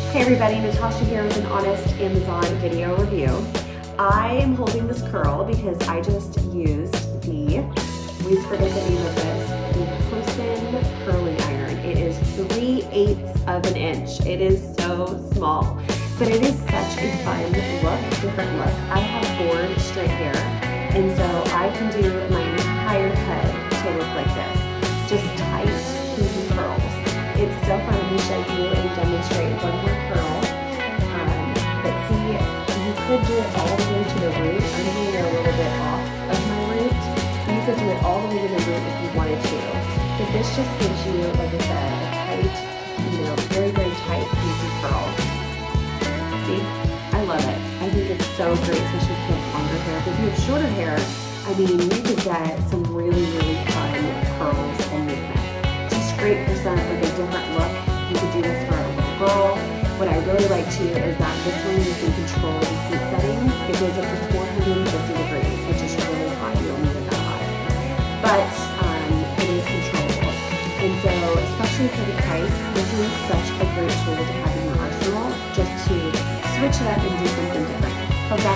Hey everybody, Natasha here with an honest Amazon video review. I am holding this curl because I just used please forget the name of this, the Hosen curling iron. It is 3/8 of an inch. It is so small, but it is such a fun look, different look. I have 4 straight hair, and so I can do my entire head to look like this. Just tight, easy curls. It's so fun. Let me show you and demonstrate one more curl. But see, you could do it all the way to the root. I'm going to get a little bit off of my root. You could do it all the way to the root if you wanted to. But this just gives you, like I said, a tight, very, very tight, easy curl. See? I love it. I think it's so great, especially if you have longer hair. But if you have shorter hair, I mean, you could get some really, really fun curls and movement. Great for some with a different look. You could do this for a little girl. What I really like too is that this one you can control the heat settings. It goes up to 450 degrees, which is really hot. You don't need it that hot. But it is controllable. And so, especially for the price, this is such a great tool to have in your arsenal just to switch it up and do something different. Hope that